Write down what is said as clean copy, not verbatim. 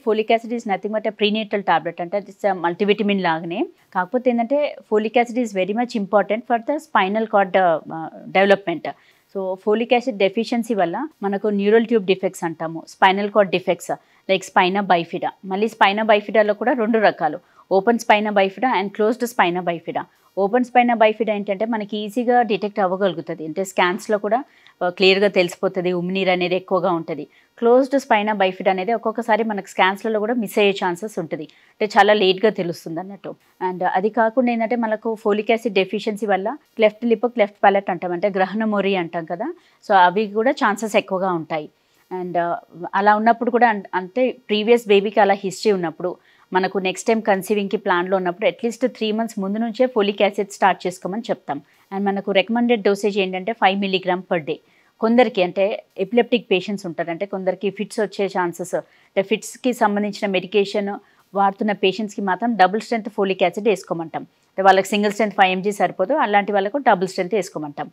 Folic acid is nothing but prenatal tablet, అంటే అది multivitamin లాగానే. కాకపోతే ఏంటంటే folic acid is very much important for the spinal cord development. So folic acid deficiency వల్ల మనకు neural tube defects అంటాము, spinal cord defects like spina bifida. మళ్ళీ spina బైఫిడాలో కూడా 2 రకాలు, open spina bifida and closed spina bifida. Open spina bifida ఏంటంటే మనకి ఈజీగా detect అవ్వగలుగుతుంది, అంటే స్కాన్స్లో కూడా క్లియర్గా తెలిసిపోతుంది, ఉమ్మినీరు అనేది ఎక్కువగా ఉంటుంది. క్లోజ్డ్ స్పైనా బైఫిడా అనేది ఒక్కొక్కసారి మనకు స్కాన్స్లలో కూడా మిస్ అయ్యే ఛాన్సెస్ ఉంటుంది, అంటే చాలా లేట్గా తెలుస్తుంది అన్నట్టు. అండ్ అది కాకుండా ఏంటంటే మనకు ఫోలిక్ యాసిడ్ డెఫిషియన్సీ వల్ల క్లెఫ్ట్ లిప్, క్లెఫ్ట్ ప్యాలెట్ అంటాం, అంటే గ్రహణ మొరి అంటాం కదా, సో అవి కూడా ఛాన్సెస్ ఎక్కువగా ఉంటాయి. అండ్ అలా ఉన్నప్పుడు కూడా అంటే ప్రీవియస్ బేబీకి అలా హిస్టరీ ఉన్నప్పుడు, మనకు నెక్స్ట్ టైం కన్సీవింగ్కి ప్లాన్లో ఉన్నప్పుడు అట్లీస్ట్ 3 months ముందు నుంచే ఫోలిక్ యాసిడ్ స్టార్ట్ చేసుకోమని చెప్తాం. అండ్ మనకు రికమెండెడ్ డోసేజ్ ఏంటంటే 5 mg/day. కొందరికి అంటే ఎపిలెప్టిక్ పేషెంట్స్ ఉంటారు, అంటే కొందరికి ఫిట్స్ వచ్చే ఛాన్సెస్, అంటే ఫిట్స్కి సంబంధించిన మెడికేషన్ వాడుతున్న పేషెంట్స్కి మాత్రం డబుల్ స్ట్రెంత్ ఫోలిక్ యాసిడ్ వేసుకోమంటాం. అంటే వాళ్ళకి సింగిల్ స్ట్రెంత్ 5 mg సరిపోదు, అలాంటి వాళ్ళకు డబుల్ స్ట్రెంత్ వేసుకోమంటాం.